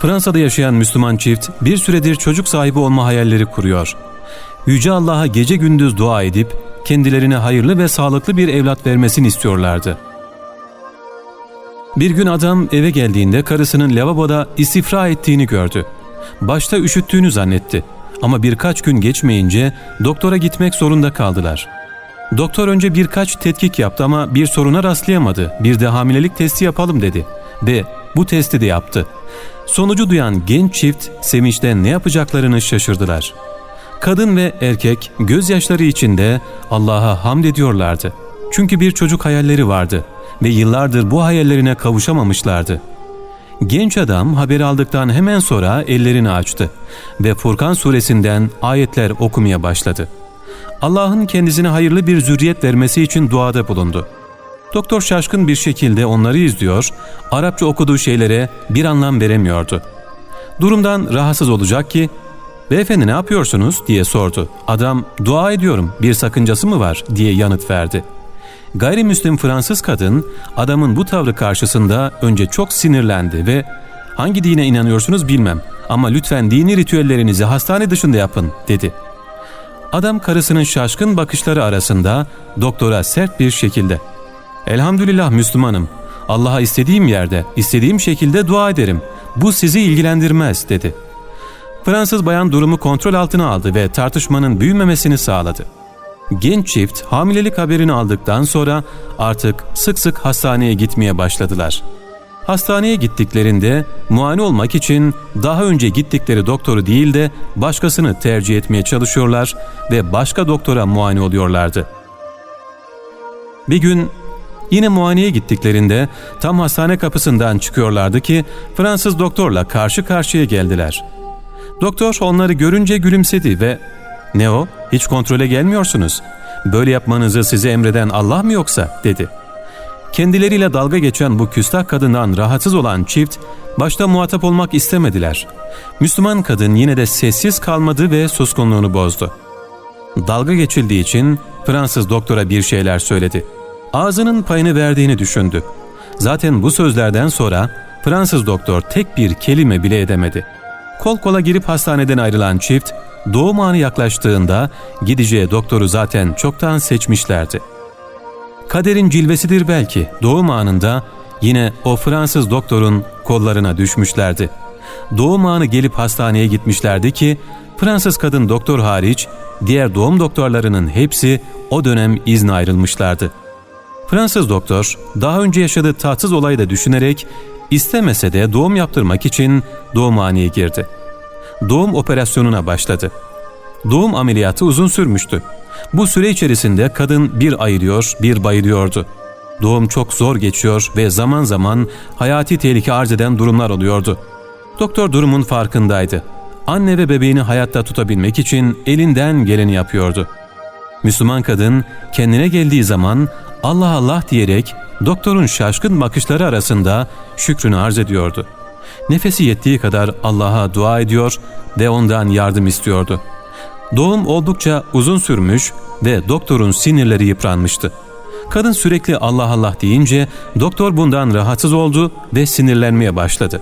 Fransa'da yaşayan Müslüman çift bir süredir çocuk sahibi olma hayalleri kuruyor. Yüce Allah'a gece gündüz dua edip kendilerine hayırlı ve sağlıklı bir evlat vermesini istiyorlardı. Bir gün adam eve geldiğinde karısının lavaboda istifra ettiğini gördü. Başta üşüttüğünü zannetti ama birkaç gün geçmeyince doktora gitmek zorunda kaldılar. Doktor önce birkaç tetkik yaptı ama bir soruna rastlayamadı. Bir de hamilelik testi yapalım dedi ve bu testi de yaptı. Sonucu duyan genç çift sevinçten ne yapacaklarını şaşırdılar. Kadın ve erkek gözyaşları içinde Allah'a hamd ediyorlardı. Çünkü bir çocuk hayalleri vardı ve yıllardır bu hayallerine kavuşamamışlardı. Genç adam haberi aldıktan hemen sonra ellerini açtı ve Furkan suresinden ayetler okumaya başladı. Allah'ın kendisine hayırlı bir zürriyet vermesi için duada bulundu. Doktor şaşkın bir şekilde onları izliyor, Arapça okuduğu şeylere bir anlam veremiyordu. Durumdan rahatsız olacak ki, "Beyefendi ne yapıyorsunuz?" diye sordu. Adam, "Dua ediyorum, bir sakıncası mı var?" diye yanıt verdi. Gayrimüslim Fransız kadın adamın bu tavrı karşısında önce çok sinirlendi ve "Hangi dine inanıyorsunuz bilmem ama lütfen dini ritüellerinizi hastane dışında yapın," dedi. Adam karısının şaşkın bakışları arasında doktora sert bir şekilde "Elhamdülillah Müslümanım. Allah'a istediğim yerde, istediğim şekilde dua ederim. Bu sizi ilgilendirmez," dedi. Fransız bayan durumu kontrol altına aldı ve tartışmanın büyümemesini sağladı. Genç çift hamilelik haberini aldıktan sonra artık sık sık hastaneye gitmeye başladılar. Hastaneye gittiklerinde muayene olmak için daha önce gittikleri doktoru değil de başkasını tercih etmeye çalışıyorlar ve başka doktora muayene oluyorlardı. Bir gün yine muayeneye gittiklerinde tam hastane kapısından çıkıyorlardı ki Fransız doktorla karşı karşıya geldiler. Doktor onları görünce gülümsedi ve "Ne o? Hiç kontrole gelmiyorsunuz. Böyle yapmanızı size emreden Allah mı yoksa?" dedi. Kendileriyle dalga geçen bu küstah kadından rahatsız olan çift başta muhatap olmak istemediler. Müslüman kadın yine de sessiz kalmadı ve suskunluğunu bozdu. Dalga geçildiği için Fransız doktora bir şeyler söyledi. Ağzının payını verdiğini düşündü. Zaten bu sözlerden sonra Fransız doktor tek bir kelime bile edemedi. Kol kola girip hastaneden ayrılan çift doğum anı yaklaştığında gideceği doktoru zaten çoktan seçmişlerdi. Kaderin cilvesidir belki, doğum anında yine o Fransız doktorun kollarına düşmüşlerdi. Doğum anı gelip hastaneye gitmişlerdi ki Fransız kadın doktor hariç diğer doğum doktorlarının hepsi o dönem izne ayrılmışlardı. Fransız doktor daha önce yaşadığı tatsız olayı da düşünerek istemese de doğum yaptırmak için doğumhaneye girdi. Doğum operasyonuna başladı. Doğum ameliyatı uzun sürmüştü. Bu süre içerisinde kadın bir ayılıyor, bir bayılıyordu. Doğum çok zor geçiyor ve zaman zaman hayati tehlike arz eden durumlar oluyordu. Doktor durumun farkındaydı. Anne ve bebeğini hayatta tutabilmek için elinden geleni yapıyordu. Müslüman kadın kendine geldiği zaman Allah Allah diyerek doktorun şaşkın bakışları arasında şükrünü arz ediyordu. Nefesi yettiği kadar Allah'a dua ediyor ve ondan yardım istiyordu. Doğum oldukça uzun sürmüş ve doktorun sinirleri yıpranmıştı. Kadın sürekli Allah Allah deyince doktor bundan rahatsız oldu ve sinirlenmeye başladı.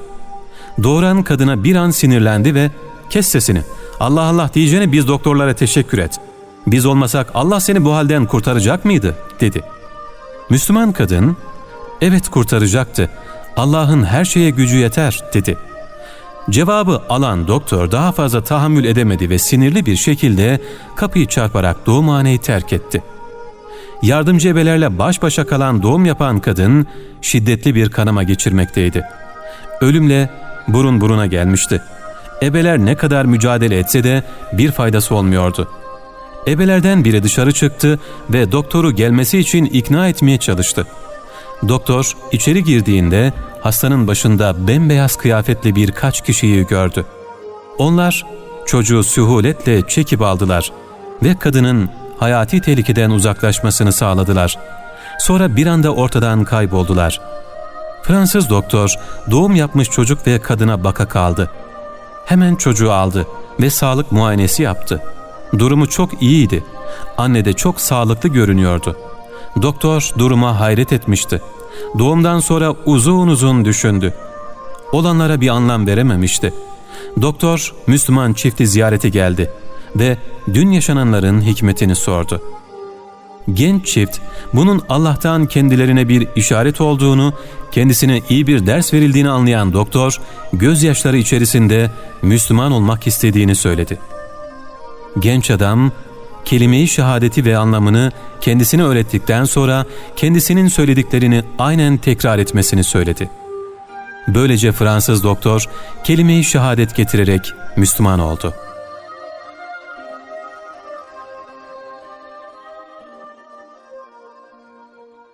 Doğuran kadına bir an sinirlendi ve "Kes sesini, Allah Allah diyeceğine biz doktorlara teşekkür et. Biz olmasak Allah seni bu halden kurtaracak mıydı?" dedi. Müslüman kadın, "Evet kurtaracaktı. Allah'ın her şeye gücü yeter," dedi. Cevabı alan doktor daha fazla tahammül edemedi ve sinirli bir şekilde kapıyı çarparak doğumhaneyi terk etti. Yardımcı ebelerle baş başa kalan doğum yapan kadın şiddetli bir kanama geçirmekteydi. Ölümle burun buruna gelmişti. Ebeler ne kadar mücadele etse de bir faydası olmuyordu. Ebelerden biri dışarı çıktı ve doktoru gelmesi için ikna etmeye çalıştı. Doktor içeri girdiğinde hastanın başında bembeyaz kıyafetli birkaç kişiyi gördü. Onlar çocuğu sühuletle çekip aldılar ve kadının hayati tehlikeden uzaklaşmasını sağladılar. Sonra bir anda ortadan kayboldular. Fransız doktor doğum yapmış çocuk ve kadına baka kaldı. Hemen çocuğu aldı ve sağlık muayenesi yaptı. Durumu çok iyiydi. Anne de çok sağlıklı görünüyordu. Doktor duruma hayret etmişti. Doğumdan sonra uzun uzun düşündü. olanlara bir anlam verememişti. Doktor Müslüman çifti ziyarete geldi ve dün yaşananların hikmetini sordu. Genç çift bunun Allah'tan kendilerine bir işaret olduğunu, kendisine iyi bir ders verildiğini anlayan doktor gözyaşları içerisinde Müslüman olmak istediğini söyledi. Genç adam kelime-i şehadeti ve anlamını kendisine öğrettikten sonra kendisinin söylediklerini aynen tekrar etmesini söyledi. Böylece Fransız doktor kelime-i şehadet getirerek Müslüman oldu.